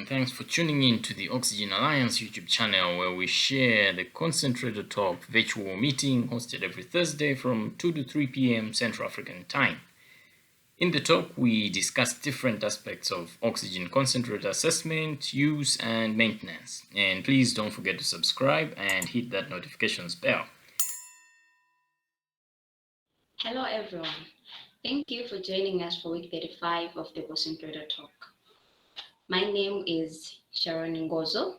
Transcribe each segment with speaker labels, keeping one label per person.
Speaker 1: thanks for tuning in to the Oxygen Alliance YouTube channel, where we share the Concentrator Talk virtual meeting hosted every Thursday from 2 to 3 p.m. Central African Time. In the talk, we discuss different aspects of oxygen concentrator assessment, use, and maintenance. And please don't forget to subscribe and hit that notifications bell.
Speaker 2: Hello everyone. Thank you for joining us for week 35 of the Concentrator Talk. My name is Sharon Ngozo,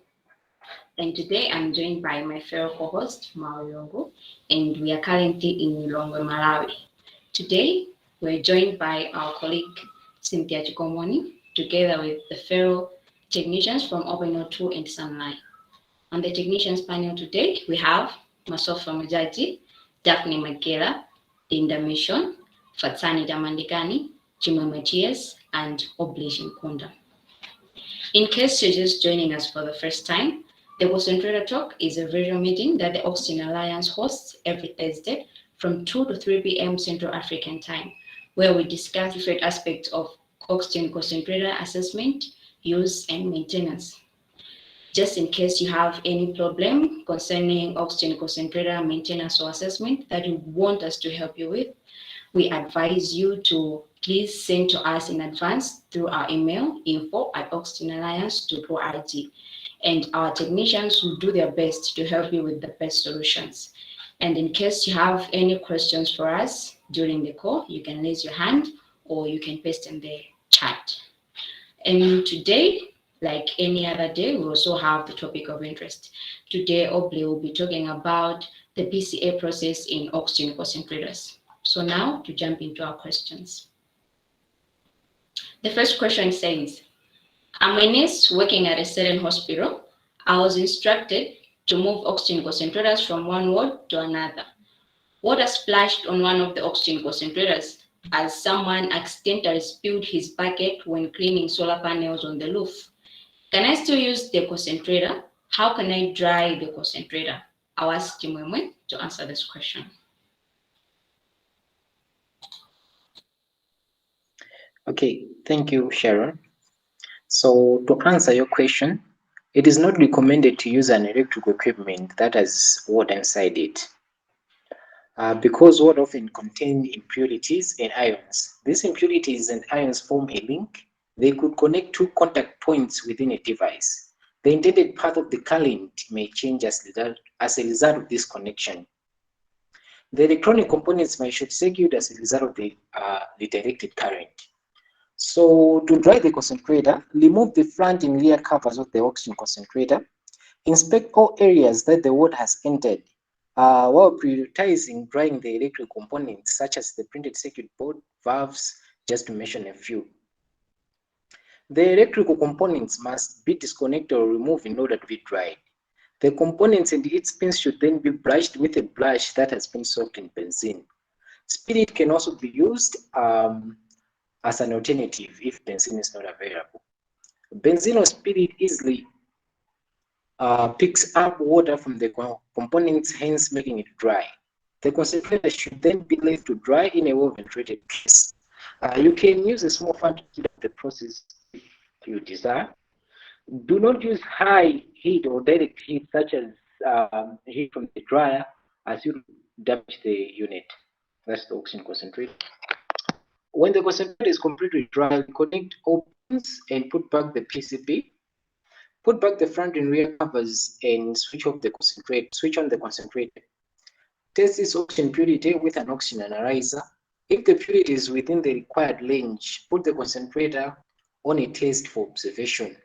Speaker 2: and today I'm joined by my fellow co-host, Mauriongo, and we are currently in Lilongwe, Malawi. Today, we're joined by our colleague, Cynthia Chikomoni, together with the fellow technicians from OpenO2 and Sunlight. On the technicians panel today, we have Masofa Mujaji, Daphne Magela, Linda Mission, Fatsani Damandikani, Jimmy Matias, and Oblation Kunda. In case you're just joining us for the first time, the Concentrator Talk is a virtual meeting that the Oxygen Alliance hosts every Thursday from 2 to 3 p.m. Central African Time, where we discuss different aspects of oxygen concentrator assessment, use, and maintenance. Just in case you have any problem concerning oxygen concentrator maintenance or assessment that you want us to help you with, we advise you to please send to us in advance through our email, info@oxygenalliance.org, and our technicians will do their best to help you with the best solutions. And in case you have any questions for us during the call, you can raise your hand or you can paste in the chat. And today, like any other day, we also have the topic of interest. Today, Oble will be talking about the PCA process in oxygen concentrators. So now to jump into our questions. The first question says, I'm a nurse working at a certain hospital. I was instructed to move oxygen concentrators from one ward to another. Water splashed on one of the oxygen concentrators as someone accidentally spilled his bucket when cleaning solar panels on the roof. Can I still use the concentrator? How can I dry the concentrator? I'll ask Chimwemwe to answer this question.
Speaker 3: Okay, thank you, Sharon. So to answer your question, it is not recommended to use an electrical equipment that has water inside it. Because water often contains impurities and ions. These impurities and ions form a link. They could connect two contact points within a device. The intended path of the current may change as a result of this connection. The electronic components might short circuit as a result of the directed current. So to dry the concentrator, remove the front and rear covers of the oxygen concentrator. Inspect all areas that the water has entered while prioritizing drying the electrical components such as the printed circuit board, valves, just to mention a few. The electrical components must be disconnected or removed in order to be dried. The components and its pins should then be brushed with a brush that has been soaked in benzene. Spirit can also be used as an alternative if benzene is not available. Benzene or spirit easily picks up water from the components, hence making it dry. The concentrator should then be left to dry in a well-ventilated place. You can use a small fan to speed up the process if you desire. Do not use high heat or direct heat such as heat from the dryer, as you damage the unit. That's the oxygen concentrator. When the concentrator is completely dry, connect all pins and put back the PCB. Put back the front and rear covers and switch on the concentrator. Test this oxygen purity with an oxygen analyzer. If the purity is within the required range, put the concentrator on a test for observation.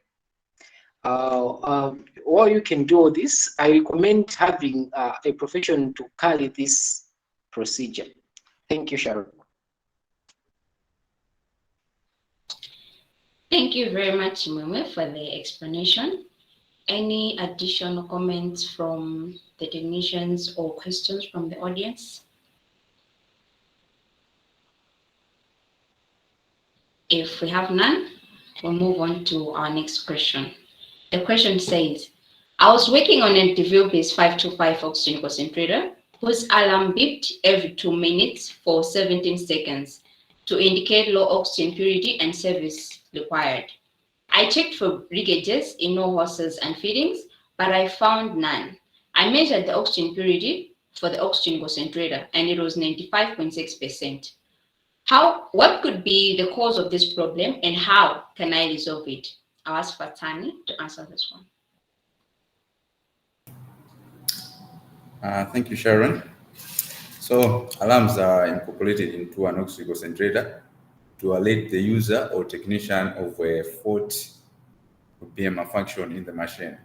Speaker 3: While you can do all this, I recommend having a professional to carry this procedure. Thank you, Sharon.
Speaker 2: Thank you very much, Mwe, for the explanation. Any additional comments from the technicians or questions from the audience? If we have none, we'll move on to our next question. The question says, I was working on a Devilbiss 525 oxygen concentrator whose alarm beeped every 2 minutes for 17 seconds to indicate low oxygen purity and service required. I checked for breakages in all hoses and fittings, but I found none. I measured the oxygen purity for the oxygen concentrator, and it was 95.6%. What could be the cause of this problem, and how can I resolve it? I'll ask Fatani to answer this one.
Speaker 4: Thank you, Sharon. So alarms are incorporated into an oxygen concentrator to alert the user or technician of a fault or be a malfunction in the machine.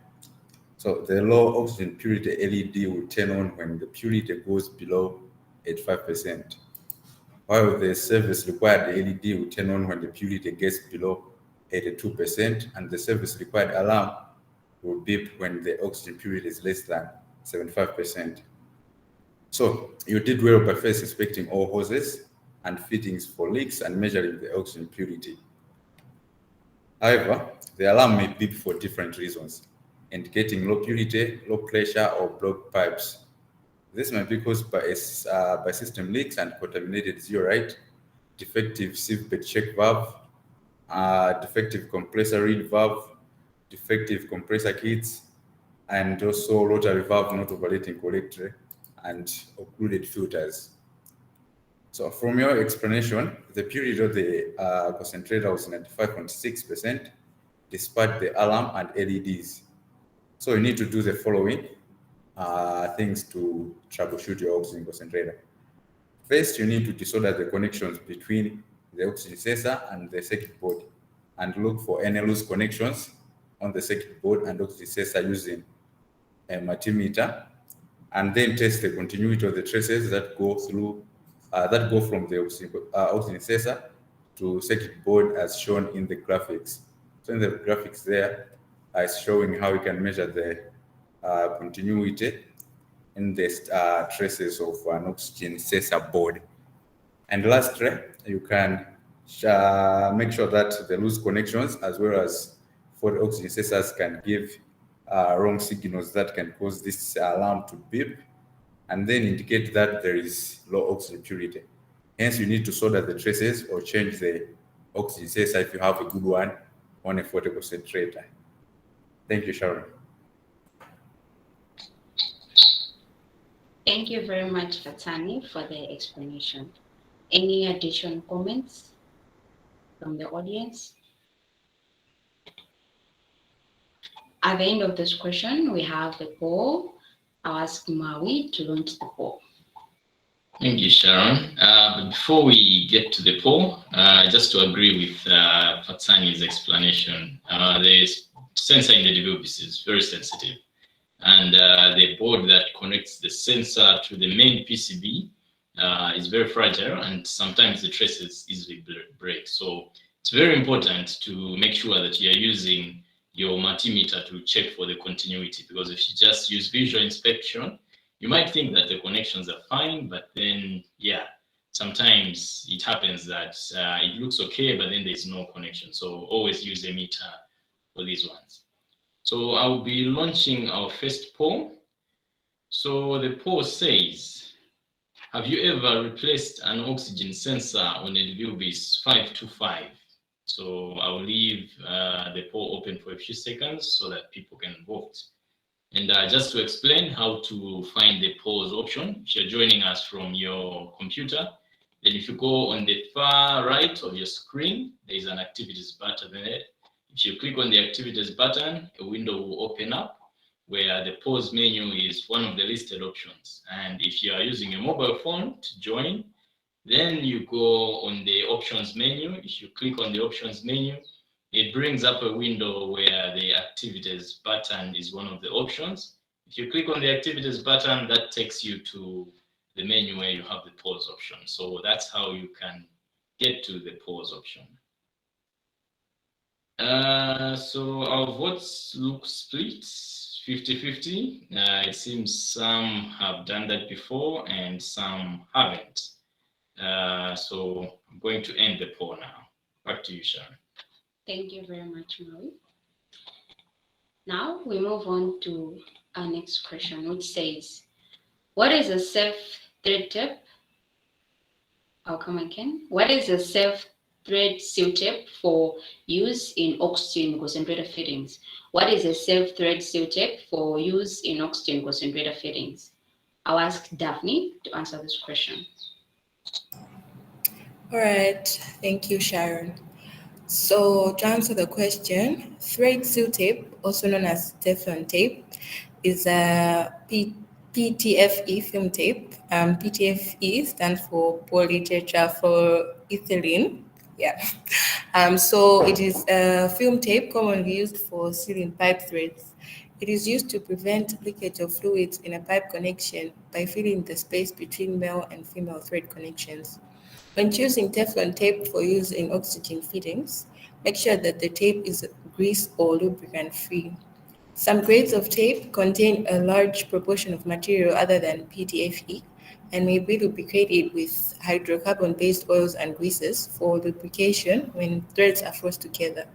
Speaker 4: So the low oxygen purity LED will turn on when the purity goes below 85%, while the service required LED will turn on when the purity gets below 82%, and the service required alarm will beep when the oxygen purity is less than 75%. So you did well by first inspecting all hoses and fittings for leaks and measuring the oxygen purity. However, the alarm may beep for different reasons, indicating low purity, low pressure, or blocked pipes. This might be caused by system leaks and contaminated zeolite, defective sieve bed check valve, defective compressor reed valve, defective compressor kits, and also rotary valve not operating correctly, and occluded filters. So from your explanation, the purity of the concentrator was 95.6% despite the alarm and LEDs. So you need to do the following things to troubleshoot your oxygen concentrator. First, you need to desolder the connections between the oxygen sensor and the circuit board and look for any loose connections on the circuit board and oxygen sensor using a multimeter, and then test the continuity of the traces that go through that go from the oxygen sensor to circuit board as shown in the graphics. So in the graphics there is showing how you can measure the continuity in the traces of an oxygen sensor board. And lastly, you can make sure that the loose connections as well as for the oxygen sensors can give wrong signals that can cause this alarm to beep and then indicate that there is low oxygen purity. Hence, you need to solder the traces or change the oxygen sensor if you have a good one on a photo concentrator. Thank you, Sharon.
Speaker 2: Thank you very much, Fatani, for the explanation. Any additional comments from the audience? At the end of this question, we have the poll. I'll ask Maui to launch the poll.
Speaker 1: Thank you, Sharon. But before we get to the poll, just to agree with Fatani's explanation, the sensor in the Devilbiss is very sensitive. And the board that connects the sensor to the main PCB is very fragile, and sometimes the traces easily break. So it's very important to make sure that you're using your multimeter to check for the continuity, because if you just use visual inspection, you might think that the connections are fine, but then, yeah, sometimes it happens that it looks okay, but then there's no connection. So always use a meter for these ones. So I'll be launching our first poll. So the poll says, have you ever replaced an oxygen sensor on a Devilbiss 525? So I'll leave the poll open for a few seconds so that people can vote. And just to explain how to find the pause option, if you're joining us from your computer, then if you go on the far right of your screen, there is an activities button there. If you click on the activities button, a window will open up where the pause menu is one of the listed options. And if you are using a mobile phone to join, then you go on the options menu. If you click on the options menu, it brings up a window where the activities button is one of the options. If you click on the activities button, that takes you to the menu where you have the pause option. So that's how you can get to the pause option. So our votes look split 50-50. It seems some have done that before and some haven't. So I'm going to end the poll now. Back to you, Sharon.
Speaker 2: Thank you very much, Maui. Now we move on to our next question, which says, what is a safe thread tip? I'll come again. What is a safe self-thread seal tape for use in oxygen concentrator fittings? What is a self-thread seal tape for use in oxygen concentrator fittings? I'll ask Daphne to answer this question.
Speaker 5: All right, thank you, Sharon. So to answer the question, thread seal tape, also known as Teflon tape, is a PTFE film tape. PTFE stands for polytetrafluoroethylene. Yeah. So it is a film tape commonly used for sealing pipe threads. It is used to prevent leakage of fluids in a pipe connection by filling the space between male and female thread connections. When choosing Teflon tape for use in oxygen fittings, make sure that the tape is grease or lubricant free. Some grades of tape contain a large proportion of material other than PTFE and may be lubricated with hydrocarbon-based oils and greases for lubrication when threads are forced together.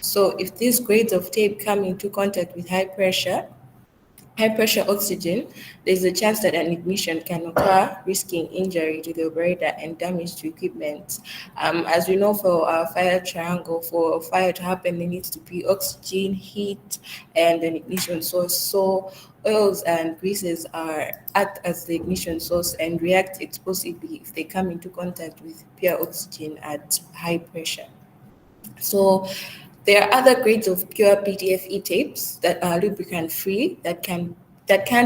Speaker 5: So if these grades of tape come into contact with high pressure oxygen, there's a chance that an ignition can occur, risking injury to the operator and damage to equipment. As we know, for our fire triangle, for a fire to happen, there needs to be oxygen, heat, and an ignition source. So oils and greases act as the ignition source and react explosively if they come into contact with pure oxygen at high pressure. So there are other grades of pure PTFE tapes that are lubricant free that can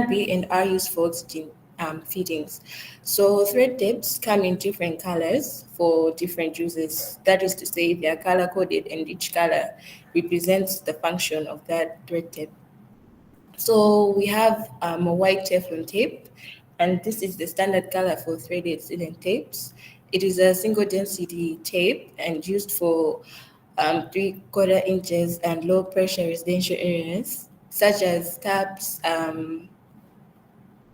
Speaker 5: be and are used for oxygen fittings. So thread tapes come in different colors for different uses. That is to say, they are color coded and each color represents the function of that thread tape. So we have a white Teflon tape, and this is the standard color for threaded sealant tapes. It is a single density tape and used for 3/4 inches and low pressure residential areas such as taps,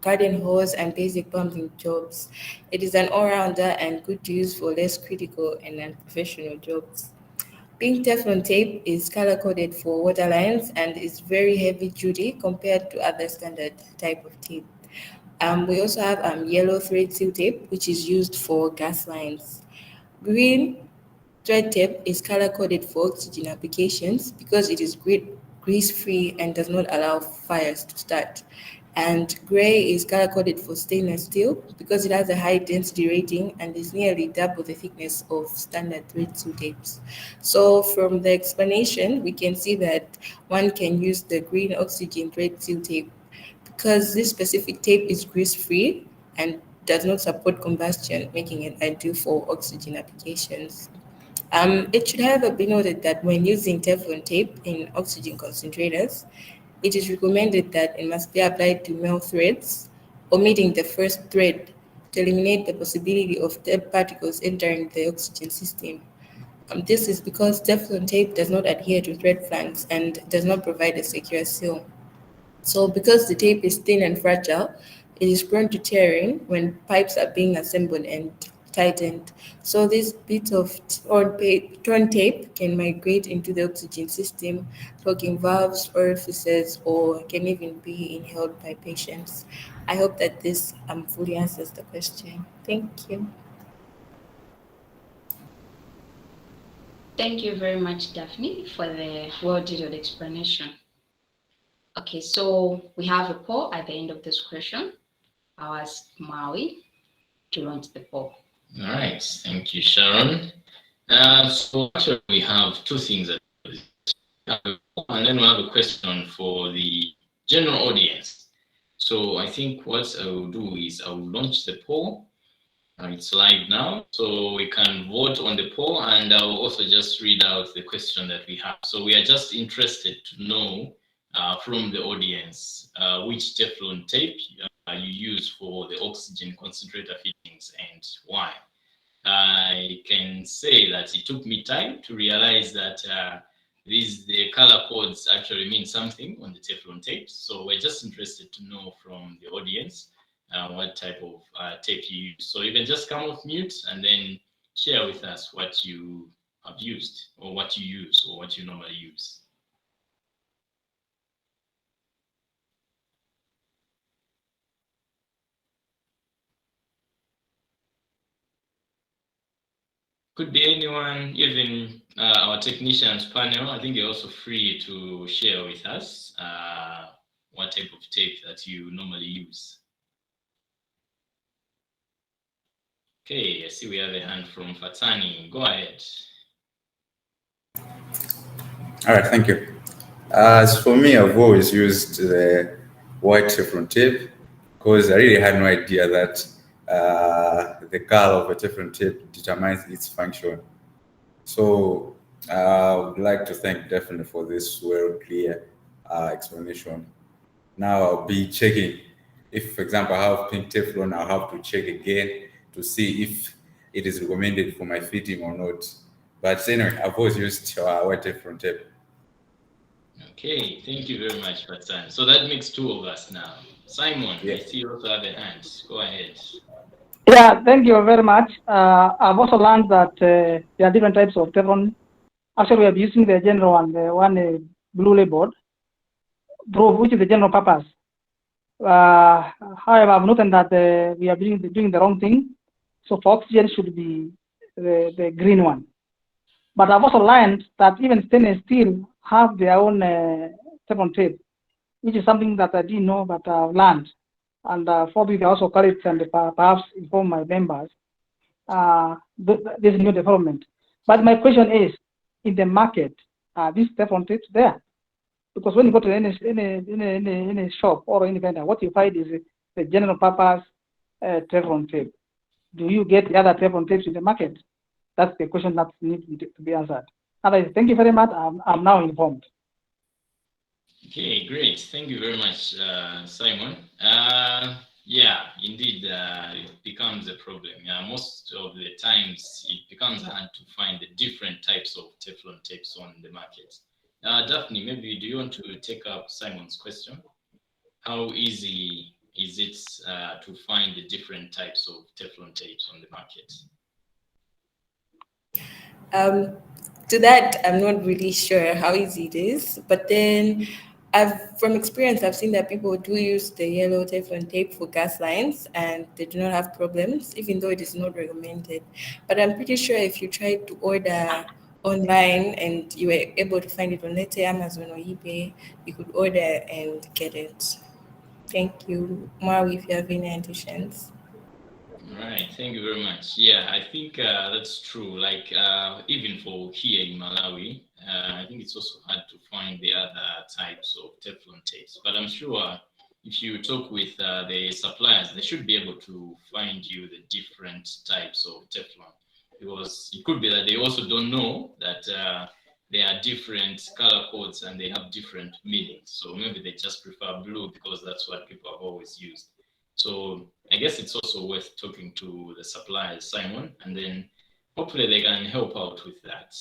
Speaker 5: garden hose, and basic plumbing jobs. It is an all-rounder and good to use for less critical and unprofessional jobs. Pink Teflon tape is color-coded for water lines and is very heavy-duty compared to other standard type of tape. We also have yellow thread seal tape, which is used for gas lines. Green thread tape is color-coded for oxygen applications because it is grease-free and does not allow fires to start. And gray is color-coded for stainless steel because it has a high density rating and is nearly double the thickness of standard thread seal tapes. So from the explanation, we can see that one can use the green oxygen thread seal tape because this specific tape is grease-free and does not support combustion, making it ideal for oxygen applications. It should, however, be noted that when using Teflon tape in oxygen concentrators, it is recommended that it must be applied to male threads, omitting the first thread to eliminate the possibility of dead particles entering the oxygen system. This is because Teflon tape does not adhere to thread flanks and does not provide a secure seal. So because the tape is thin and fragile, it is prone to tearing when pipes are being assembled and tightened. So this bit of torn tape can migrate into the oxygen system, clogging valves, orifices, or can even be inhaled by patients. I hope that this fully answers the question. Thank you.
Speaker 2: Thank you very much, Daphne, for the well-detailed explanation. Okay, so we have a poll at the end of this question. I'll ask Maui to launch the poll.
Speaker 1: All right, thank you, Sharon. So actually, we have two things. And then we have a question for the general audience. So I think what I will do is I will launch the poll. It's live now, so we can vote on the poll, and I will also just read out the question that we have. So we are just interested to know from the audience which Teflon tape you use for the oxygen concentrator fittings and why. I can say that it took me time to realize that the color codes actually mean something on the Teflon tapes. So we're just interested to know from the audience what type of tape you use. So you can just come off mute and then share with us what you have used or what you use or what you normally use. Could be anyone, even our technicians panel. I think you're also free to share with us what type of tape that you normally use. Okay, I see we have a hand from Fatani. Go ahead.
Speaker 4: All right, thank you. As for me, I've always used the white Teflon tape because I really had no idea that the color of a Teflon tape determines its function. So I would like to thank definitely for this well clear explanation. Now I'll be checking if, for example, I have pink Teflon, I'll have to check again to see if it is recommended for my fitting or not. But anyway, I've always used white Teflon tape.
Speaker 1: Okay, thank you very much, Fatan. So that makes two of us now. Simon, I see you also have a hand. Go ahead.
Speaker 6: Yeah, thank you very much. I've also learned that there are different types of Teflon. Actually, we are using the general one, the one blue label, which is the general purpose. However, I've noted that we are doing the wrong thing. So for oxygen should be the green one. But I've also learned that even stainless steel have their own Teflon tape, which is something that I didn't know, but I've learned. And probably they also correct and perhaps inform my members this new development. But my question is, in the market, are these Teflon tapes there? Because when you go to any shop or any vendor, what you find is the general purpose Teflon tape. Do you get the other Teflon tapes in the market? That's the question that needs to be answered. Otherwise, thank you very much. I'm now informed.
Speaker 1: Okay, great. Thank you very much, Simon. Yeah, indeed, it becomes a problem. Most of the times, it becomes hard to find the different types of Teflon tapes on the market. Daphne, maybe do you want to take up Simon's question? How easy is it to find the different types of Teflon tapes on the market?
Speaker 5: To that, I'm not really sure how easy it is, but then from experience, I've seen that people do use the yellow Teflon tape for gas lines and they do not have problems, even though it is not recommended. But I'm pretty sure if you try to order online and you were able to find it on, let's say, Amazon or eBay, you could order and get it. Thank you. Maui, if you have any additions.
Speaker 1: All right, thank you very much. Yeah, I think that's true. Like even for here in Malawi, I think it's also hard to find the other types of Teflon tapes. But I'm sure if you talk with the suppliers, they should be able to find you the different types of Teflon. Because it could be that they also don't know that there are different color codes and they have different meanings. So maybe they just prefer blue because that's what people have always used. So I guess it's also worth talking to the suppliers, Simon, and then hopefully they can help out with that.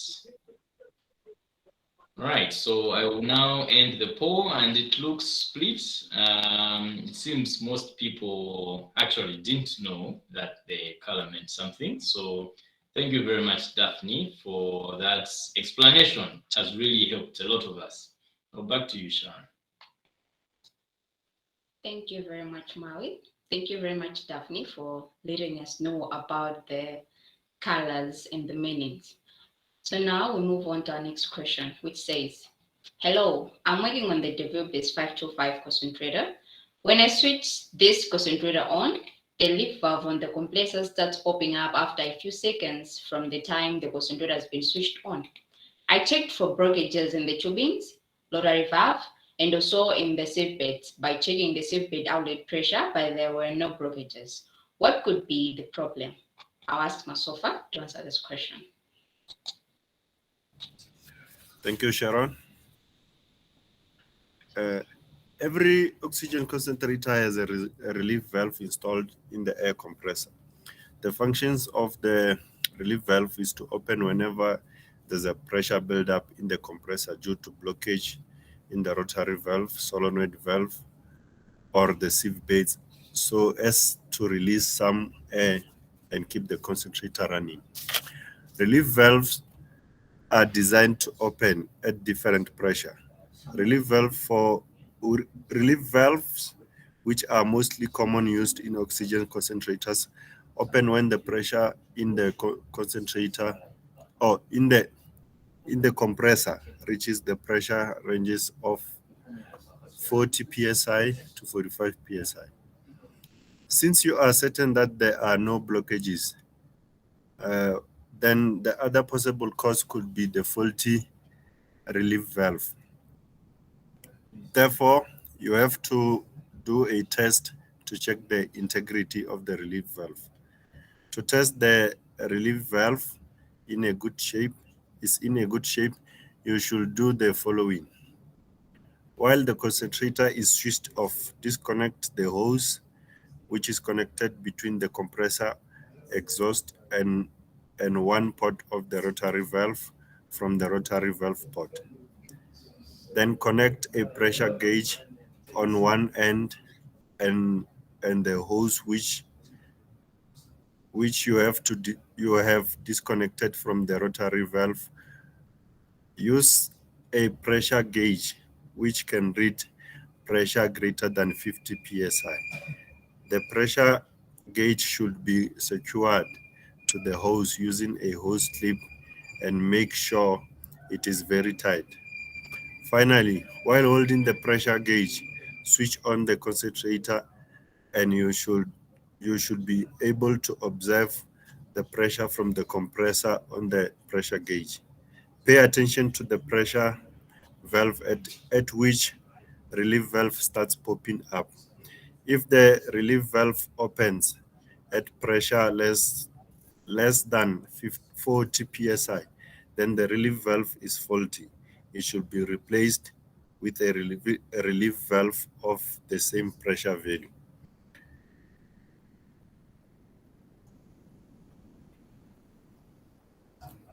Speaker 1: Right, so I will now end the poll and it looks split. It seems most people actually didn't know that the color meant something. So thank you very much, Daphne, for that explanation. It has really helped a lot of us. Now back to you, Sharon.
Speaker 2: Thank you very much, Maui. Thank you very much, Daphne, for letting us know about the colors and the meanings. So now we move on to our next question, which says, hello, I'm working on the Devilbiss 525 concentrator. When I switch this concentrator on, the leaf valve on the compressor starts popping up after a few seconds from the time the concentrator has been switched on. I checked for breakages in the tubings, rotary valve, and also in the sieve beds by checking the sieve bed outlet pressure, but there were no blockages. What could be the problem? I'll ask Masofa to answer this question.
Speaker 7: Thank you, Sharon. Every oxygen concentrator has a relief valve installed in the air compressor. The functions of the relief valve is to open whenever there's a pressure buildup in the compressor due to blockage in the rotary valve, solenoid valve, or the sieve beds, so as to release some air and keep the concentrator running. Relief valves are designed to open at different pressure. Relief valves, which are mostly common used in oxygen concentrators, open when the pressure in the concentrator or in the compressor reaches the pressure ranges of 40 psi to 45 psi. Since you are certain that there are no blockages, then the other possible cause could be the faulty relief valve. Therefore, you have to do a test to check the integrity of the relief valve. To test the relief valve is in a good shape, you should do the following. While the concentrator is switched off, disconnect the hose which is connected between the compressor exhaust and one port of the rotary valve from the rotary valve port. Then connect a pressure gauge on one end and the hose which you have disconnected from the rotary valve. Use a pressure gauge which can read pressure greater than 50 psi. The pressure gauge should be secured to the hose using a hose clip and make sure it is very tight. Finally, while holding the pressure gauge, switch on the concentrator and you should be able to observe the pressure from the compressor on the pressure gauge. Pay attention to the pressure valve at which relief valve starts popping up. If the relief valve opens at pressure less than 40 psi, then the relief valve is faulty. It should be replaced with a relief valve of the same pressure value.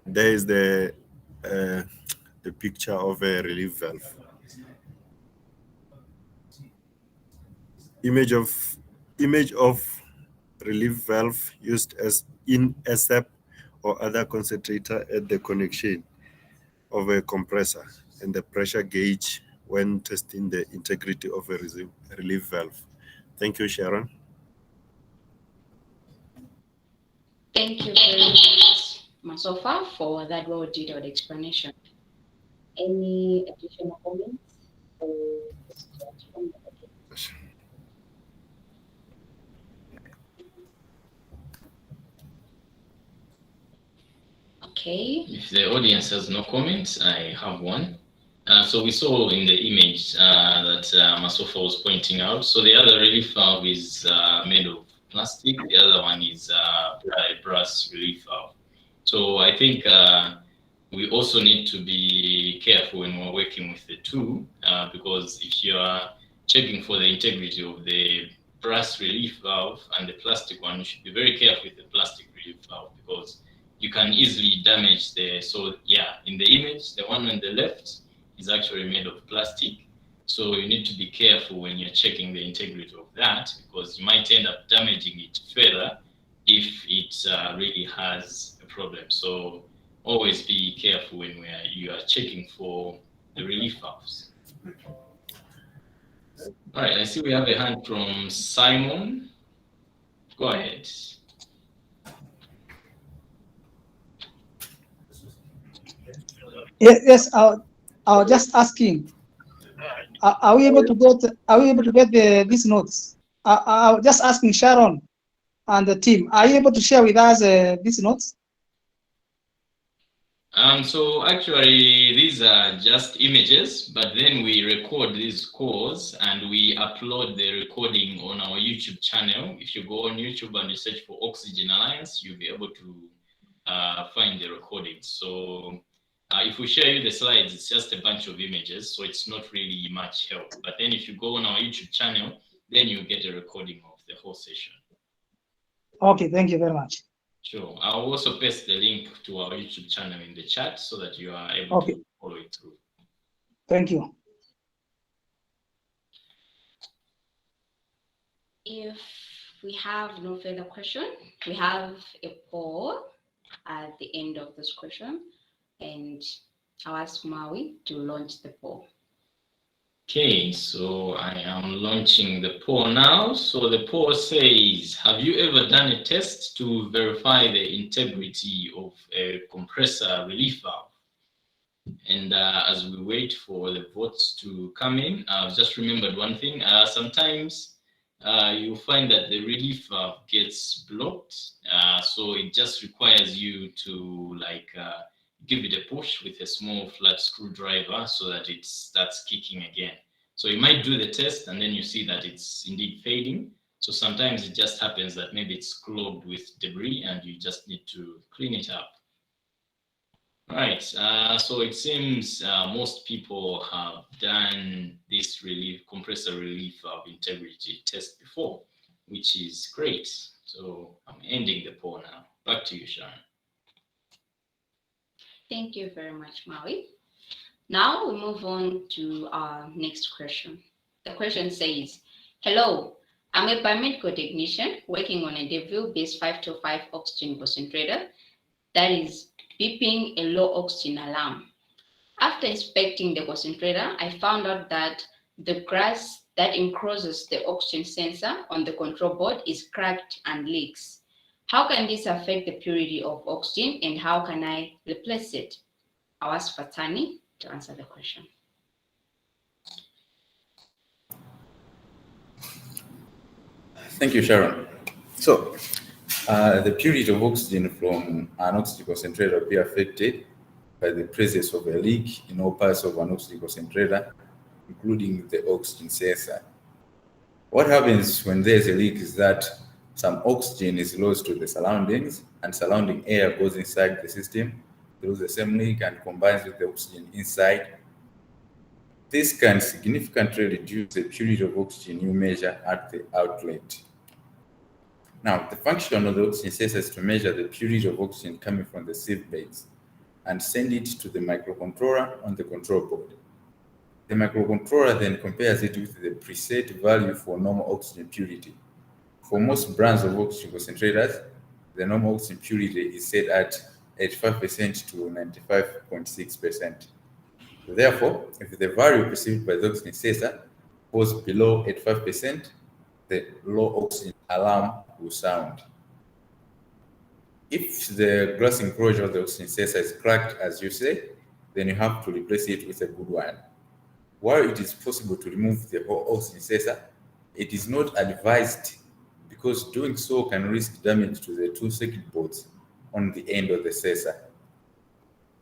Speaker 7: There is the picture of a relief valve. Image of relief valve used as in SF or other concentrator at the connection of a compressor and the pressure gauge when testing the integrity of a relief valve. Thank you, Sharon.
Speaker 2: Thank you very much, Masofa, for that well-detailed explanation. Any additional comments or questions from the audience? Okay.
Speaker 1: If the audience has no comments, I have one. So we saw in the image that Masofa was pointing out. So the other relief valve is made of plastic. The other one is a brass relief valve. So I think we also need to be careful when we're working with the two, because if you are checking for the integrity of the brass relief valve and the plastic one, you should be very careful with the plastic relief valve because you can easily damage so yeah, in the image, the one on the left is actually made of plastic. So you need to be careful when you're checking the integrity of that because you might end up damaging it further if it really has a problem. So always be careful when you are checking for the relief valves. All right, I see we have a hand from Simon. Go ahead.
Speaker 6: Yes, I was just asking. Are we able to get these notes? I was just asking Sharon and the team. Are you able to share with us these notes?
Speaker 1: So actually, these are just images, but then we record these calls and we upload the recording on our YouTube channel. If you go on YouTube and you search for Oxygen Alliance, you'll be able to find the recording. So if we share you the slides, it's just a bunch of images, so it's not really much help. But then if you go on our YouTube channel, then you get a recording of the whole session.
Speaker 6: Okay, thank you very much.
Speaker 1: Sure. I'll also paste the link to our YouTube channel in the chat so that you are able to follow it through.
Speaker 6: Thank you.
Speaker 2: If we have no further question, we have a poll at the end of this question, and I'll ask Maui to launch the poll.
Speaker 1: Okay, so I am launching the poll now. So the poll says, have you ever done a test to verify the integrity of a compressor relief valve? And as we wait for the votes to come in, I've just remembered one thing. Sometimes you'll find that the relief valve gets blocked. So it just requires you to give it a push with a small flat screwdriver so that it starts kicking again. So you might do the test and then you see that it's indeed fading. So sometimes it just happens that maybe it's clogged with debris and you just need to clean it up. Right, so it seems most people have done this compressor relief valve integrity test before, which is great. So I'm ending the poll now. Back to you, Sharon.
Speaker 2: Thank you very much, Maui. Now we move on to our next question. The question says, hello, I'm a biomedical technician working on a Devilbiss 525 oxygen concentrator that is beeping a low oxygen alarm. After inspecting the concentrator, I found out that the glass that encloses the oxygen sensor on the control board is cracked and leaks. How can this affect the purity of oxygen and how can I replace it? I'll ask Fatani to answer the question.
Speaker 4: Thank you, Sharon. So, the purity of oxygen from an oxygen concentrator will be affected by the presence of a leak in all parts of an oxygen concentrator, including the oxygen sensor. What happens when there's a leak is that some oxygen is lost to the surroundings and surrounding air goes inside the system through the same leak and combines with the oxygen inside. This can significantly reduce the purity of oxygen you measure at the outlet. Now, the function of the oxygen sensor is to measure the purity of oxygen coming from the sieve beds and send it to the microcontroller on the control board. The microcontroller then compares it with the preset value for normal oxygen purity. For most brands of oxygen concentrators, the normal oxygen purity is set at 85% to 95.6%. Therefore, if the value perceived by the oxygen sensor falls below 85%, the low oxygen alarm will sound. If the glass enclosure of the oxygen sensor is cracked, as you say, then you have to replace it with a good one. While it is possible to remove the whole oxygen sensor, it is not advised because doing so can risk damage to the two circuit boards on the end of the sensor.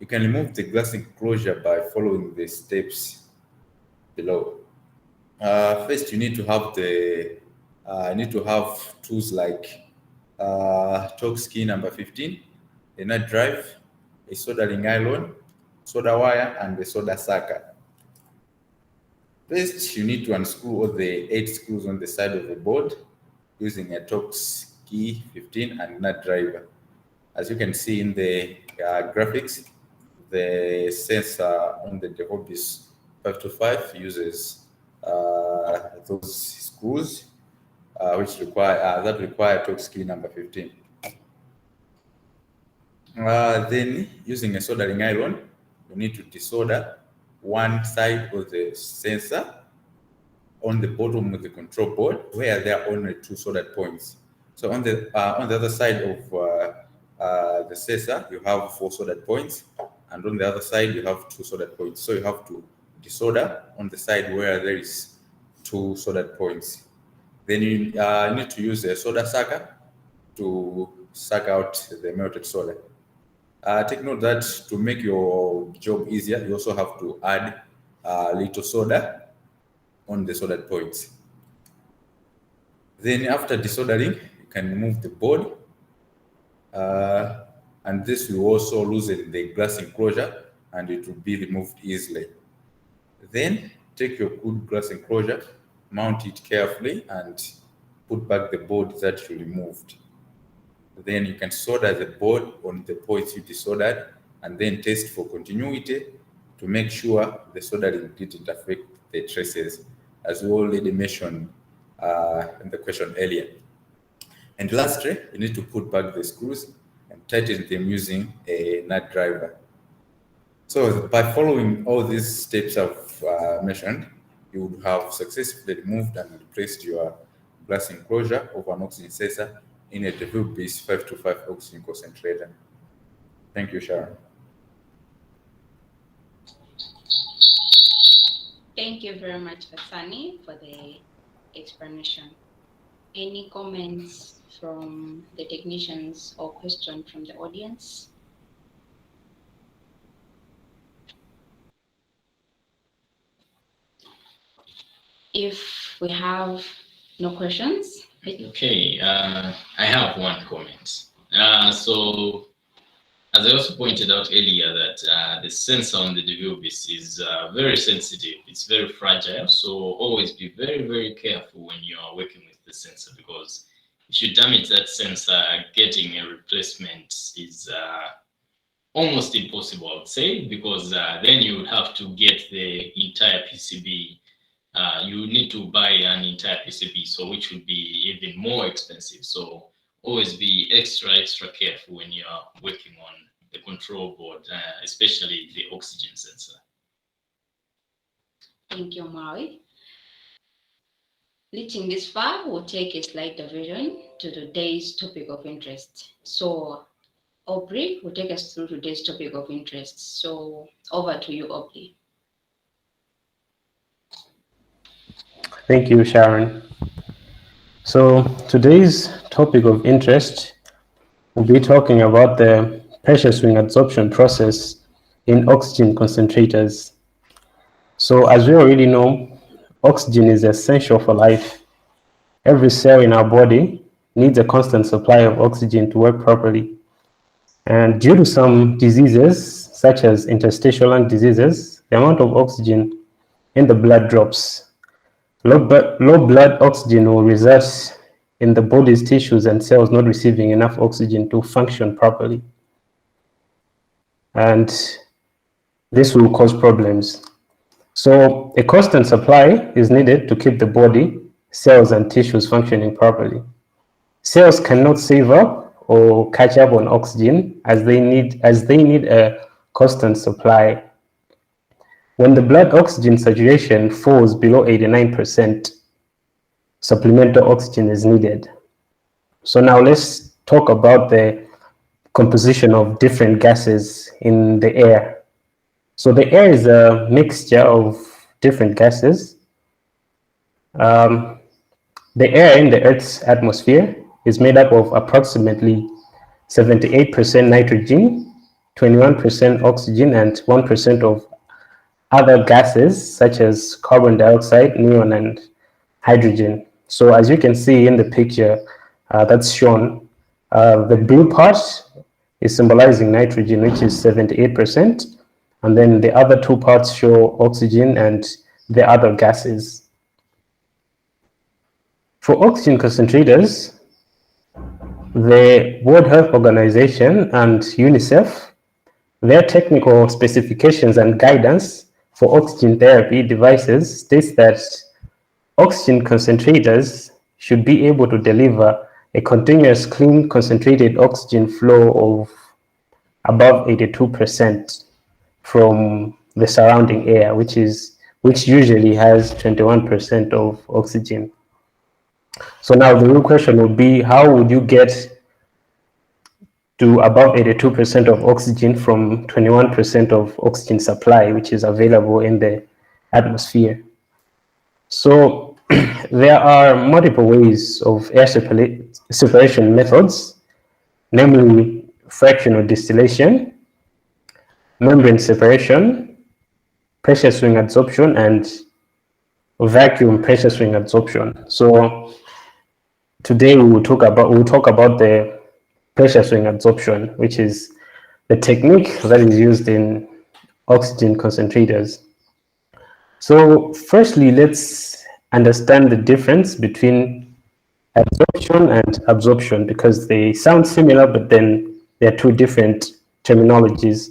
Speaker 4: You can remove the glass enclosure by following the steps below. First, you need to have tools like Torx key number 15, a nut drive, a soldering iron, solder wire, and a solder sucker. First, you need to unscrew all the 8 screws on the side of the board using a Torx key 15 and nut driver. As you can see in the graphics, the sensor on the Devilbiss 525 uses those screws which require Torx key number 15. Then, using a soldering iron, you need to desolder one side of the sensor on the bottom of the control board where there are only 2 soldered points. So on the other side of the sensor, you have 4 soldered points, and on the other side, you have 2 soldered points. So you have to desolder on the side where there is 2 soldered points. Then you need to use a solder sucker to suck out the melted solder. Take note that to make your job easier, you also have to add a little solder on the soldered points. Then after desoldering, you can remove the board, and this will also loosen the glass enclosure and it will be removed easily. Then take your good glass enclosure, mount it carefully, and put back the board that you removed. Then you can solder the board on the points you desoldered and then test for continuity to make sure the soldering didn't affect the traces, as we already mentioned in the question earlier. And lastly, you need to put back the screws and tighten them using a nut driver. So by following all these steps I've mentioned, you would have successfully removed and replaced your glass enclosure of an oxygen sensor in a Devilbiss 525 oxygen concentrator. Thank you, Sharon.
Speaker 2: Thank you very much, Hassani, for the explanation. Any comments from the technicians or questions from the audience? If we have no questions.
Speaker 1: Okay, I have one comment. So, as I also pointed out earlier, that the sensor on the Devilbiss is very sensitive. It's very fragile. So always be very, very careful when you are working with the sensor, because if you damage that sensor, getting a replacement is almost impossible, I would say, because then you would have to get the entire PCB. You need to buy an entire PCB, so which would be even more expensive. So always be extra careful when you are working on the control board, especially the oxygen sensor.
Speaker 2: Thank you, Maui. Reaching this far, we'll take a slight diversion to today's topic of interest. So Aubrey will take us through today's topic of interest. So over to you, Aubrey.
Speaker 8: Thank you, Sharon. So today's topic of interest, we'll be talking about the pressure swing adsorption process in oxygen concentrators. So as we already know, oxygen is essential for life. Every cell in our body needs a constant supply of oxygen to work properly. And due to some diseases, such as interstitial lung diseases, the amount of oxygen in the blood drops. Low blood oxygen will result in the body's tissues and cells not receiving enough oxygen to function properly. And this will cause problems. So a constant supply is needed to keep the body, cells, and tissues functioning properly. Cells cannot save up or catch up on oxygen as they need a constant supply. When the blood oxygen saturation falls below 89%, supplemental oxygen is needed. So now let's talk about the composition of different gases in the air. So the air is a mixture of different gases. The air in the Earth's atmosphere is made up of approximately 78% nitrogen, 21% oxygen, and 1% of other gases such as carbon dioxide, neon, and hydrogen. So as you can see in the picture that's shown, the blue part is symbolizing nitrogen, which is 78%, and then the other two parts show oxygen and the other gases. For oxygen concentrators, the World Health Organization and UNICEF, their technical specifications and guidance for oxygen therapy devices states that oxygen concentrators should be able to deliver a continuous clean concentrated oxygen flow of above 82% from the surrounding air, which usually has 21% of oxygen. So now the real question would be, how would you get to above 82% of oxygen from 21% of oxygen supply, which is available in the atmosphere? So there are multiple ways of air separation methods, namely fractional distillation, membrane separation, pressure swing adsorption, and vacuum pressure swing adsorption. So today we will talk about the pressure swing adsorption, which is the technique that is used in oxygen concentrators. So firstly, let's understand the difference between adsorption and absorption, because they sound similar, but then they're two different terminologies.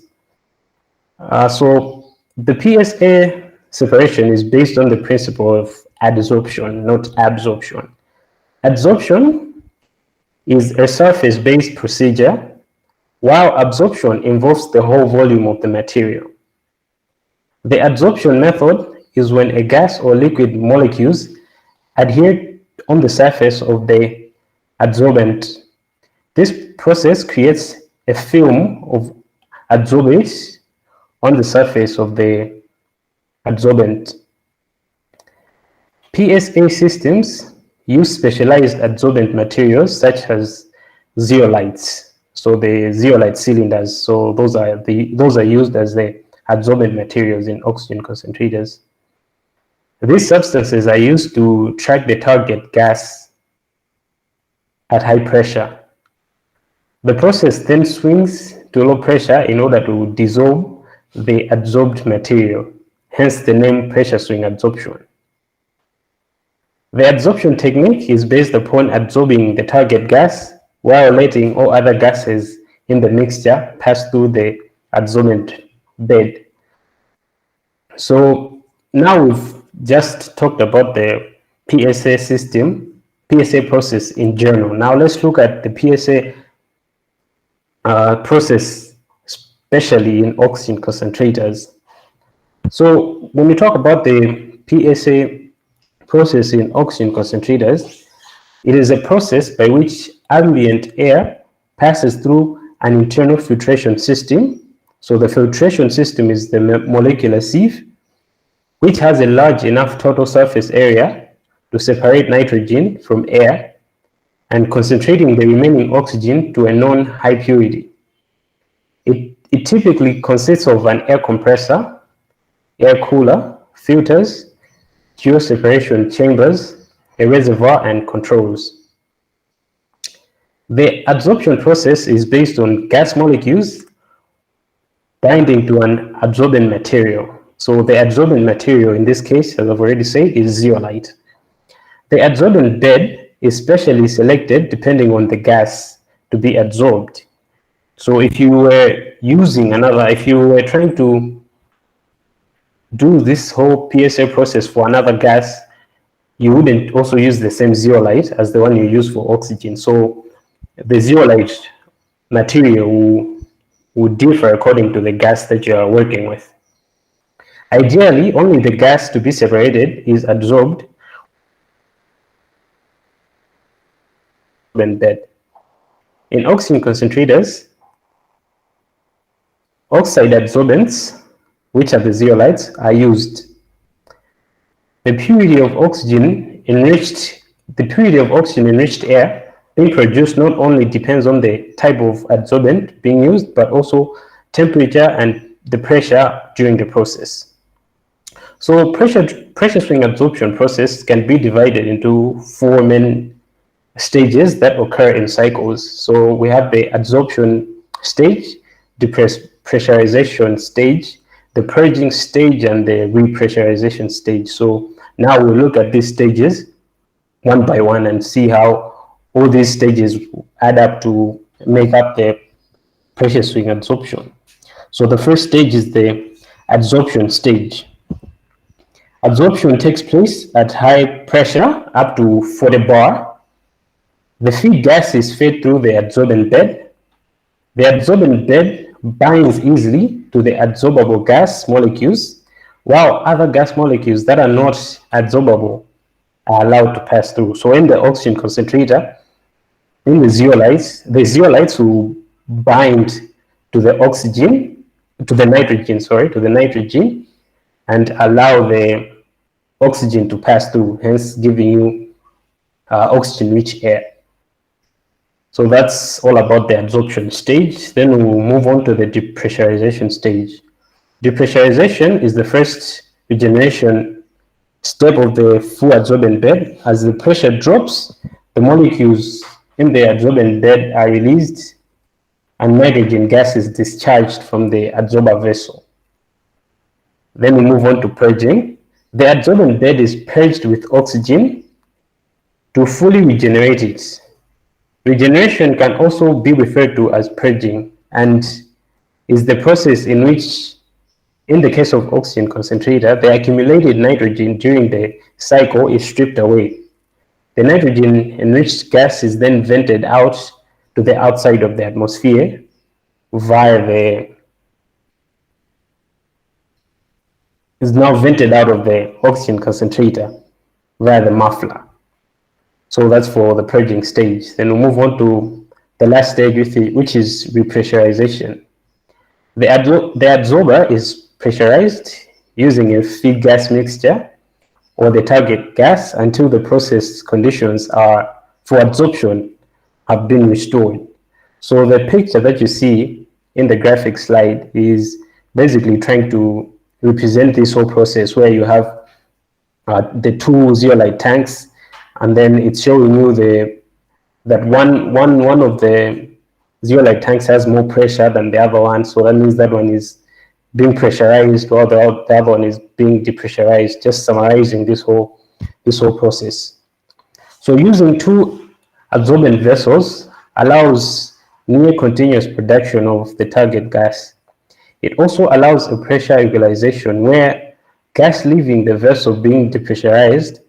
Speaker 8: So the PSA separation is based on the principle of adsorption, not absorption. Adsorption is a surface-based procedure, while absorption involves the whole volume of the material. The adsorption method is when a gas or liquid molecules adhere on the surface of the adsorbent. This process creates a film of adsorbate on the surface of the adsorbent. PSA systems use specialized adsorbent materials such as zeolites. So the zeolite cylinders, so those are used as the adsorbent materials in oxygen concentrators. These substances are used to track the target gas at high pressure. The process then swings to low pressure in order to dissolve the adsorbed material, hence the name pressure swing adsorption. The adsorption technique is based upon absorbing the target gas while letting all other gases in the mixture pass through the adsorbent bed. So now we've just talked about the PSA system, PSA process in general. Now let's look at the PSA process, especially in oxygen concentrators. So when we talk about the PSA process in oxygen concentrators, it is a process by which ambient air passes through an internal filtration system. So the filtration system is the molecular sieve, which has a large enough total surface area to separate nitrogen from air and concentrating the remaining oxygen to a non-high purity. It typically consists of an air compressor, air cooler, filters, fuel separation chambers, a reservoir, and controls. The adsorption process is based on gas molecules binding to an adsorbent material. So the adsorbent material in this case, as I've already said, is zeolite. The adsorbent bed is specially selected depending on the gas to be adsorbed. So if you were trying to do this whole PSA process for another gas, you wouldn't also use the same zeolite as the one you use for oxygen. So the zeolite material will differ according to the gas that you are working with. Ideally, only the gas to be separated is adsorbed in bed. In oxygen concentrators, oxide adsorbents, which are the zeolites, are used. The purity of oxygen enriched air being produced not only depends on the type of adsorbent being used, but also temperature and the pressure during the process. So pressure swing adsorption process can be divided into 4 main stages that occur in cycles. So we have the adsorption stage, the pressurization stage, the purging stage, and the repressurization stage. So now we'll look at these stages one by one and see how all these stages add up to make up the pressure swing adsorption. So the first stage is the adsorption stage. Adsorption takes place at high pressure up to 40 bar. The feed gas is fed through the adsorbent bed. The adsorbent bed binds easily to the adsorbable gas molecules, while other gas molecules that are not adsorbable are allowed to pass through. So in the oxygen concentrator, in the zeolites will bind to the nitrogen, and allow the oxygen to pass through, hence giving you oxygen-rich air. So that's all about the adsorption stage. Then we'll move on to the depressurization stage. Depressurization is the first regeneration step of the full adsorbent bed. As the pressure drops, the molecules in the adsorbent bed are released and nitrogen gas is discharged from the adsorber vessel. Then we move on to purging. The adsorbent bed is purged with oxygen to fully regenerate it. Regeneration can also be referred to as purging and is the process in which, in the case of oxygen concentrator, the accumulated nitrogen during the cycle is stripped away. The nitrogen-enriched gas is then vented out to the outside of the atmosphere via the is now vented out of the oxygen concentrator via the muffler. So that's for the purging stage. Then we'll move on to the last stage, which is repressurization. The adsorber is pressurized using a feed gas mixture or the target gas until the process conditions for absorption have been restored. So the picture that you see in the graphic slide is basically trying to represent this whole process where you have the two zeolite tanks, and then it's showing you that one of the zeolite tanks has more pressure than the other one, so that means that one is being pressurized while the other one is being depressurized, just summarizing this whole process. So using two absorbent vessels allows near continuous production of the target gas. It also allows a pressure equalization where gas leaving the vessel being depressurized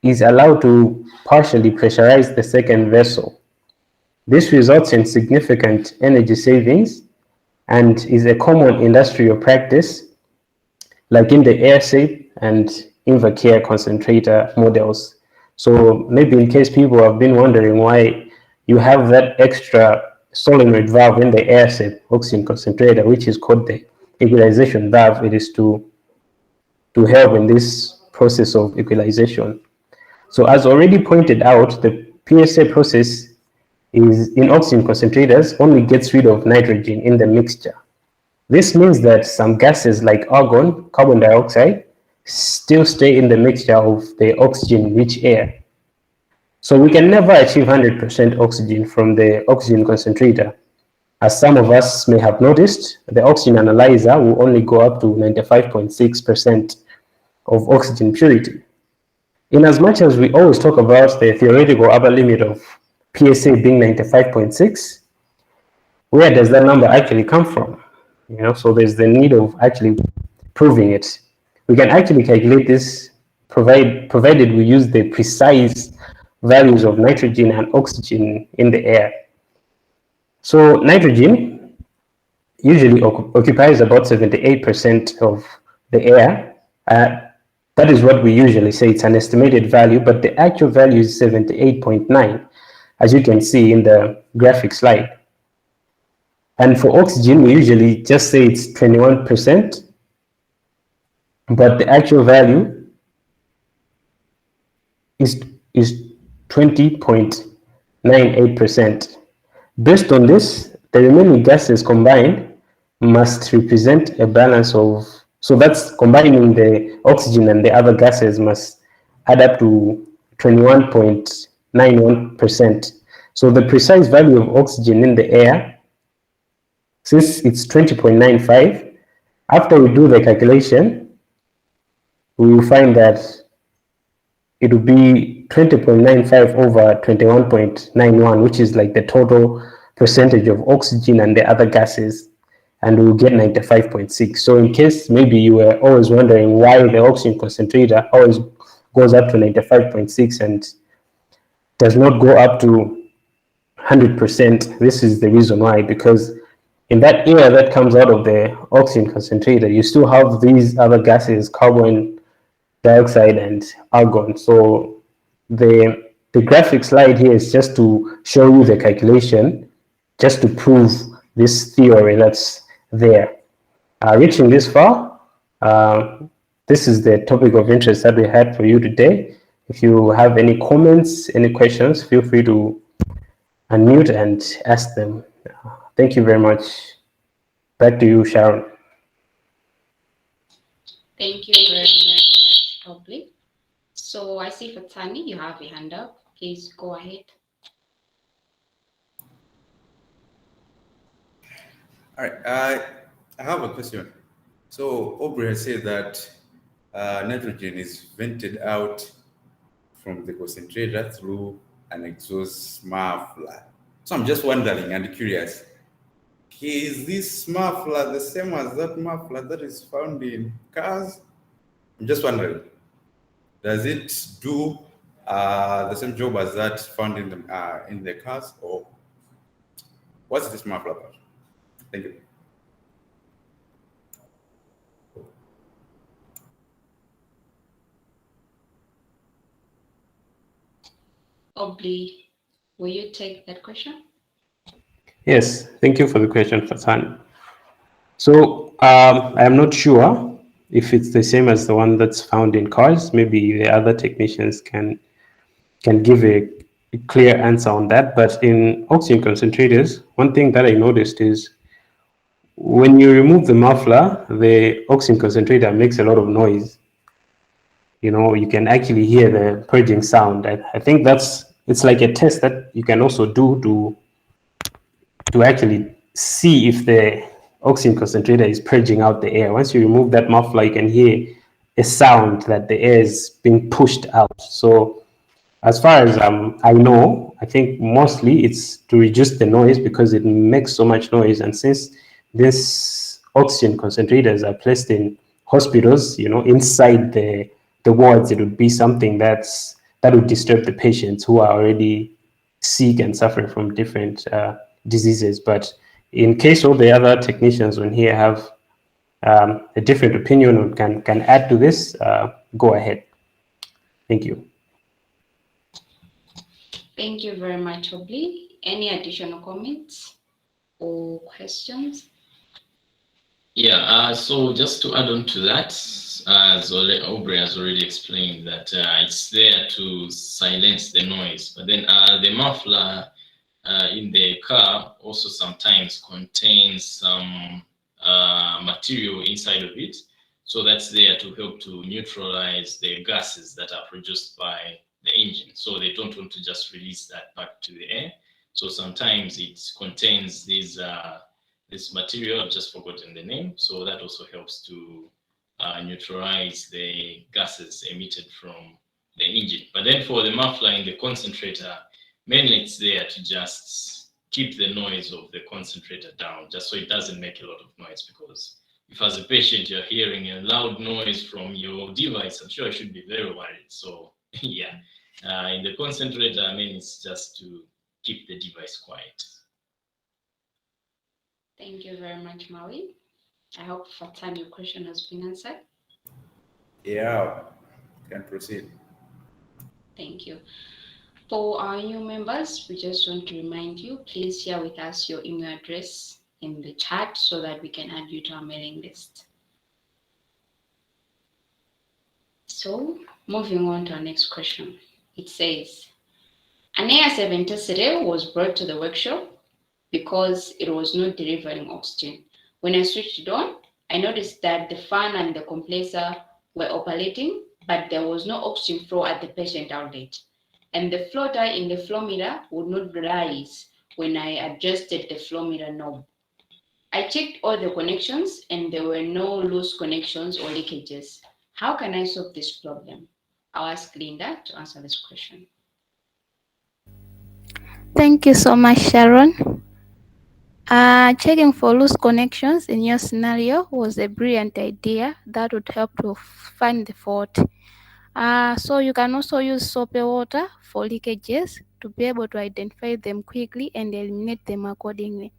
Speaker 8: is allowed to partially pressurize the second vessel. This results in significant energy savings and is a common industrial practice, like in the air-safe and Invacare concentrator models. So maybe in case people have been wondering why you have that extra solenoid valve in the air-safe oxygen concentrator, which is called the equalization valve, it is to help in this process of equalization. So as already pointed out, the PSA process is in oxygen concentrators only gets rid of nitrogen in the mixture. This means that some gases like argon, carbon dioxide, still stay in the mixture of the oxygen-rich air. So we can never achieve 100% oxygen from the oxygen concentrator. As some of us may have noticed, the oxygen analyzer will only go up to 95.6% of oxygen purity. In as much as we always talk about the theoretical upper limit of PSA being 95.6, where does that number actually come from? So there's the need of actually proving it. We can actually calculate this provided we use the precise values of nitrogen and oxygen in the air. So nitrogen usually occupies about 78% of the air. That is what we usually say. It's an estimated value, but the actual value is 78.9, as you can see in the graphic slide. And for oxygen, we usually just say it's 21%, but the actual value is 20.98%. Based on this, the remaining gases combined must represent a balance of, so that's combining the oxygen and the other gases must add up to 21.91%. So the precise value of oxygen in the air, since it's 20.95, after we do the calculation, we will find that it will be 20.95 over 21.91, which is like the total percentage of oxygen and the other gases, and we'll get 95.6. So in case maybe you were always wondering why the oxygen concentrator always goes up to 95.6 and does not go up to 100%, this is the reason why, because in that air that comes out of the oxygen concentrator, you still have these other gases, carbon dioxide and argon. So the graphic slide here is just to show you the calculation, just to prove this theory that's there. Reaching this far, this is the topic of interest that we had for you today. If you have any comments, any questions, feel free to unmute and ask them. Thank you very much. Back to you, Sharon.
Speaker 2: Thank you very much, Public. So I see Fatani, you have a hand up. Please go ahead.
Speaker 4: All right, I have a question. So Aubrey has said that nitrogen is vented out from the concentrator through an exhaust muffler. So I'm just wondering and curious, is this muffler the same as that muffler that is found in cars? I'm just wondering, does it do the same job as that found in the cars, or what's this muffler about? Thank you.
Speaker 2: Obli, will you take that question?
Speaker 8: Yes, thank you for the question, Fatan. So I'm not sure if it's the same as the one that's found in cars. Maybe the other technicians can give a clear answer on that. But in oxygen concentrators, one thing that I noticed is when you remove the muffler, the oxygen concentrator makes a lot of noise. You can actually hear the purging sound. I think it's like a test that you can also do to actually see if the oxygen concentrator is purging out the air. Once you remove that muffler, you can hear a sound that the air is being pushed out. So as far as I know, I think mostly it's to reduce the noise because it makes so much noise. And since these oxygen concentrators are placed in hospitals, inside the wards, it would be something that would disturb the patients who are already sick and suffering from different diseases. But in case all the other technicians on here have a different opinion or can add to this, go ahead. Thank you.
Speaker 2: Thank you very much, Obli. Any additional comments or questions?
Speaker 1: Yeah, so just to add on to that, as Aubrey has already explained, that it's there to silence the noise. But then the muffler in the car also sometimes contains some material inside of it. So that's there to help to neutralize the gases that are produced by the engine. So they don't want to just release that back to the air. So sometimes it contains these this material, I've just forgotten the name. So that also helps to neutralize the gases emitted from the engine. But then for the muffler in the concentrator, mainly it's there to just keep the noise of the concentrator down, just so it doesn't make a lot of noise. Because if as a patient you're hearing a loud noise from your device, I'm sure I should be very worried. So yeah, in the concentrator, I mean, it's just to keep the device quiet.
Speaker 2: Thank you very much, Maui. I hope Fatan, your question has been answered.
Speaker 4: Yeah, can proceed.
Speaker 2: Thank you. For our new members, we just want to remind you, please share with us your email address in the chat so that we can add you to our mailing list. So moving on to our next question. It says, an air today was brought to the workshop because it was not delivering oxygen. When I switched it on, I noticed that the fan and the compressor were operating, but there was no oxygen flow at the patient outlet. And the floater in the flow meter would not rise when I adjusted the flow meter knob. I checked all the connections and there were no loose connections or leakages. How can I solve this problem? I'll ask Linda to answer this question.
Speaker 9: Thank you so much, Sharon. Checking for loose connections in your scenario was a brilliant idea that would help to find the fault. So you can also use soap water for leakages to be able to identify them quickly and eliminate them accordingly.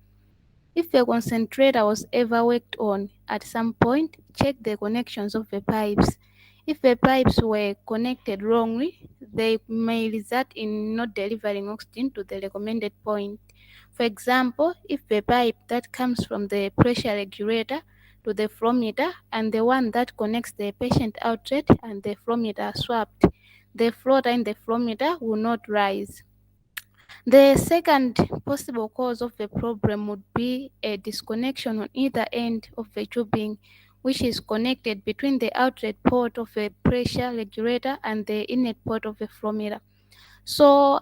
Speaker 9: If the concentrator was ever worked on at some point, check the connections of the pipes. If the pipes were connected wrongly, they may result in not delivering oxygen to the recommended point. For example, if the pipe that comes from the pressure regulator to the flow meter and the one that connects the patient outlet and the flow meter are swapped, the flow in the flow meter will not rise. The second possible cause of the problem would be a disconnection on either end of the tubing, which is connected between the outlet port of the pressure regulator and the inlet port of the flow meter. So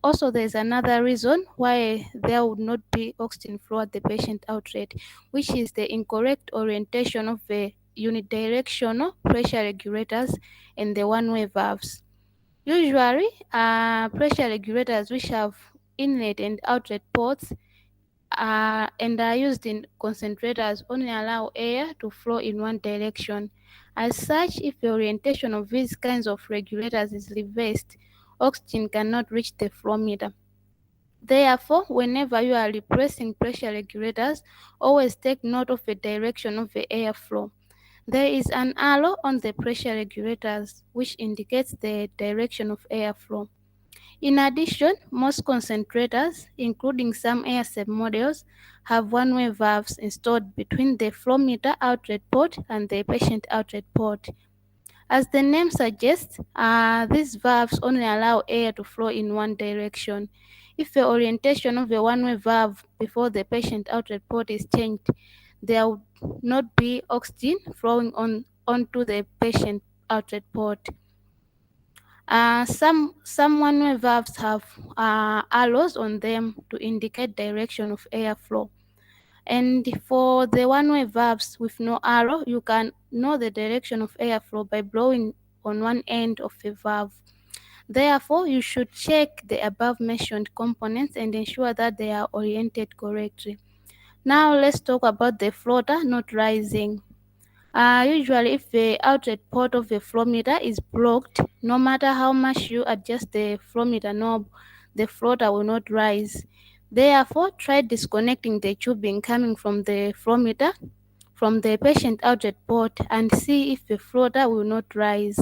Speaker 9: also there's another reason why there would not be oxygen flow at the patient outlet, which is the incorrect orientation of the unidirectional pressure regulators and the one-way valves. Usually, pressure regulators which have inlet and outlet ports and are used in concentrators only allow air to flow in one direction. As such, if the orientation of these kinds of regulators is reversed, oxygen cannot reach the flow meter. Therefore, whenever you are replacing pressure regulators, always take note of the direction of the airflow. There is an arrow on the pressure regulators which indicates the direction of airflow. In addition, most concentrators, including some ASM models, have one-way valves installed between the flow meter outlet port and the patient outlet port. As the name suggests, these valves only allow air to flow in one direction. If the orientation of the one-way valve before the patient outlet port is changed, there would not be oxygen flowing onto the patient outlet port. Some one-way valves have arrows on them to indicate direction of airflow. And for the one-way valves with no arrow, you can know the direction of airflow by blowing on one end of the valve. Therefore, you should check the above mentioned components and ensure that they are oriented correctly. Now let's talk about the floater not rising. Usually, if the outlet port of the flow meter is blocked, no matter how much you adjust the flow meter knob, the floater will not rise. Therefore, try disconnecting the tubing coming from the flow meter from the patient outlet port and see if the floater will not rise.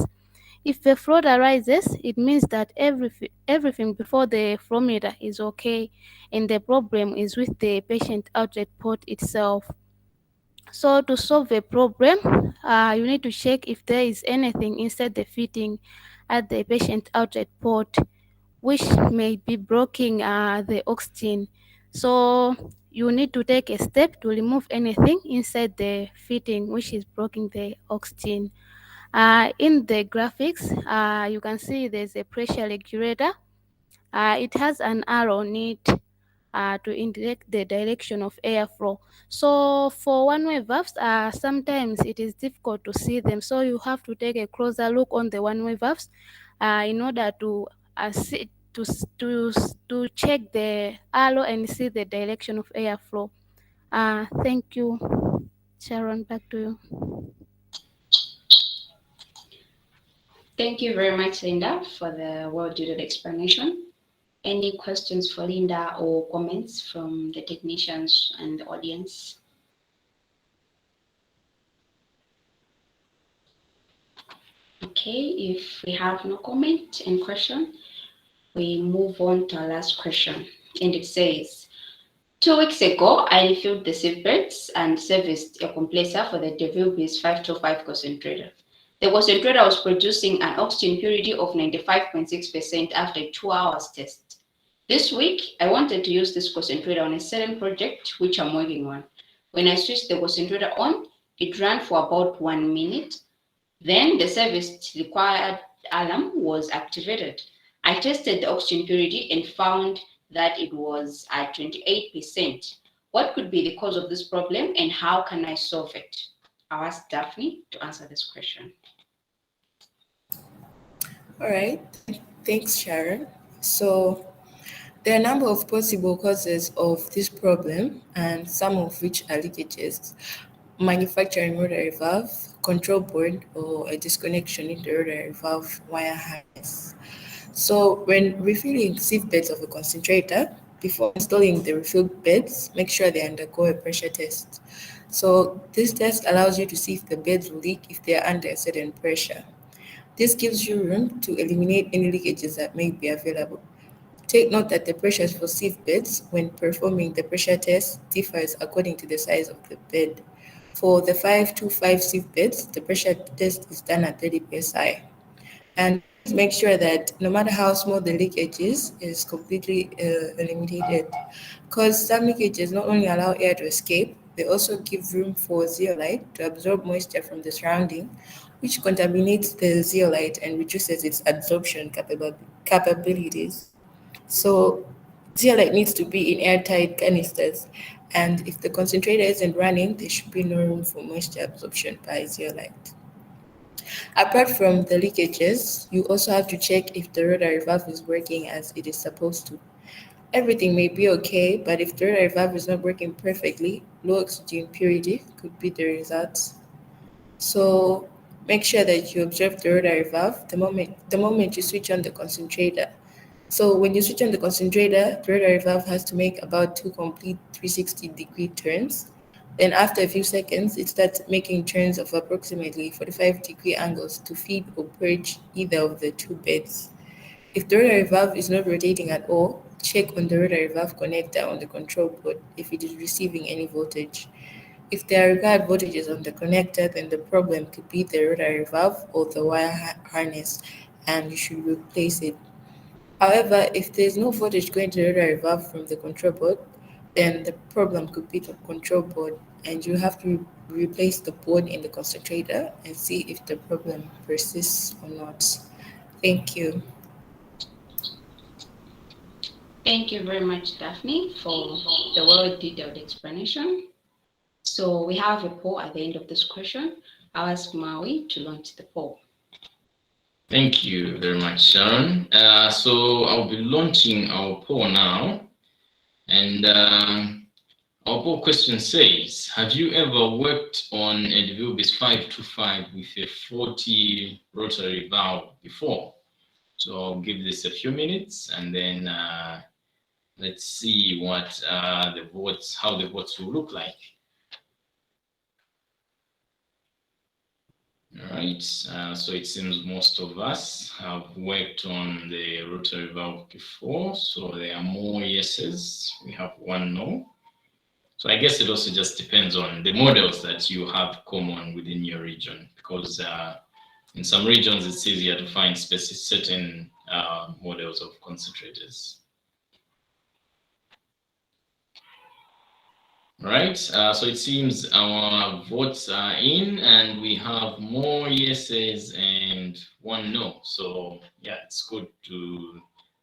Speaker 9: If the floater rises, it means that everything before the flow meter is okay and the problem is with the patient outlet port itself. So to solve the problem, you need to check if there is anything inside the fitting at the patient outlet port which may be blocking the oxygen. So you need to take a step to remove anything inside the fitting which is blocking the oxygen. In the graphics, you can see there's a pressure regulator. It has an arrow on it to indicate the direction of airflow. So for one-way valves, sometimes it is difficult to see them. So you have to take a closer look on the one-way valves in order to see, to check the arrow and see the direction of airflow. Thank you, Sharon. Back to you.
Speaker 2: Thank you very much, Linda, for the well-detailed explanation. Any questions for Linda or comments from the technicians and the audience? Okay, if we have no comment and question, we move on to our last question. And it says, 2 weeks ago, I refilled the seatbelts and serviced a compressor for the Devilbiss 525 concentrator. The concentrator was producing an oxygen purity of 95.6% after a 2 hours test. This week, I wanted to use this concentrator on a certain project which I'm working on. When I switched the concentrator on, it ran for about 1 minute. Then the service required alarm was activated. I tested the oxygen purity and found that it was at 28%. What could be the cause of this problem and how can I solve it? I'll ask Daphne to answer this question.
Speaker 5: All right, thanks, Sharon. So there are a number of possible causes of this problem, and some of which are leakages, manufacturing rotary valve, control board, or a disconnection in the rotary valve wire harness. So when refilling sieve beds of a concentrator, before installing the refilled beds, make sure they undergo a pressure test. So this test allows you to see if the beds will leak if they are under a certain pressure. This gives you room to eliminate any leakages that may be available. Take note that the pressures for sieve beds when performing the pressure test differs according to the size of the bed. For the 525 sieve beds, the pressure test is done at 30 psi. And make sure that no matter how small the leakage is completely eliminated. Because some leakages not only allow air to escape, they also give room for zeolite to absorb moisture from the surrounding, which contaminates the zeolite and reduces its absorption capabilities. So zeolite needs to be in airtight canisters, and if the concentrator isn't running, there should be no room for moisture absorption by zeolite. Apart from the leakages, you also have to check if the rotary valve is working as it is supposed to. Everything may be okay, but if the rotary valve is not working perfectly, low oxygen purity could be the result. So make sure that you observe the rotary valve the moment you switch on the concentrator. So when you switch on the concentrator, the rotary valve has to make about 2 complete 360-degree turns. Then after a few seconds, it starts making turns of approximately 45-degree angles to feed or purge either of the two beds. If the rotary valve is not rotating at all, check on the rotary valve connector on the control board if it is receiving any voltage. If there are required voltages on the connector, then the problem could be the rotary valve or the wire harness, and you should replace it. However, if there is no voltage going to the rotary valve from the control board, then the problem could be the control board, and you have to replace the board in the concentrator and see if the problem persists or not. Thank you.
Speaker 2: Thank you very much, Daphne, for the well-detailed explanation. So we have a poll at the end of this question. I'll ask Maui to launch the poll.
Speaker 1: Thank you very much, Sharon. So I'll be launching our poll now. And our poll question says, have you ever worked on a Devilbiss 525 with a 40 rotary valve before? So I'll give this a few minutes and then let's see what how the votes will look like. All right, so it seems most of us have worked on the rotary valve before, so there are more yeses. We have one no. So I guess it also just depends on the models that you have common within your region, because in some regions it's easier to find certain models of concentrators. All right, so it seems our votes are in and we have more yeses and one no. So yeah, it's good to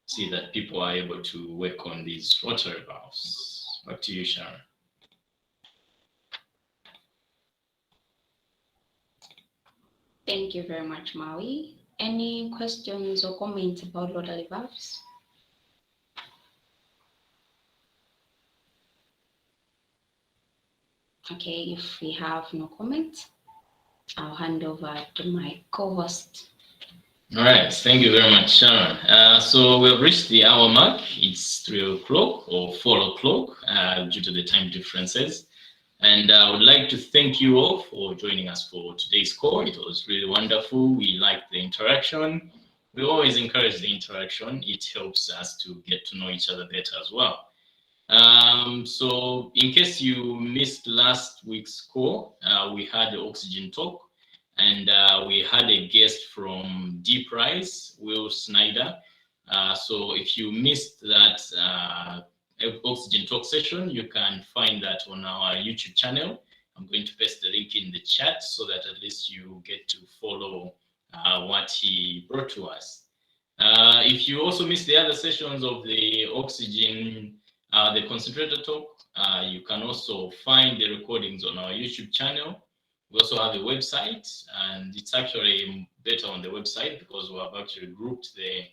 Speaker 1: see that people are able to work on these rotary valves. Back to you, Sharon.
Speaker 2: Thank you very much, Maui. Any questions or comments about rotary valves? Okay, if we have no comments, I'll hand over to my co-host.
Speaker 1: All right, thank you very much, Sharon. So we've reached the hour mark. It's 3 o'clock or 4 o'clock due to the time differences. And I would like to thank you all for joining us for today's call. It was really wonderful. We liked the interaction. We always encourage the interaction. It helps us to get to know each other better as well. So in case you missed last week's call, we had the oxygen talk, and we had a guest from Deep Rise, Will Snyder. So if you missed that oxygen talk session, you can find that on our YouTube channel. I'm going to paste the link in the chat so that at least you get to follow what he brought to us. If you also missed the other sessions of the oxygen, the concentrator talk, you can also find the recordings on our YouTube channel. We also have a website, and it's actually better on the website because we have actually grouped the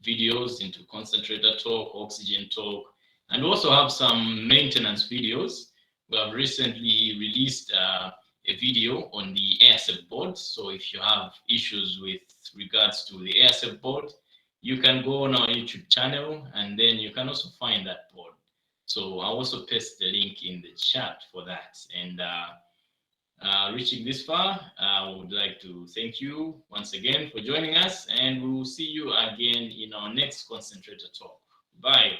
Speaker 1: videos into concentrator talk, oxygen talk, and we also have some maintenance videos. We have recently released a video on the AirSafe board. So if you have issues with regards to the AirSafe board, you can go on our YouTube channel and then you can also find that board. So I'll also paste the link in the chat for that. And reaching this far, I would like to thank you once again for joining us, and we will see you again in our next concentrator talk. Bye.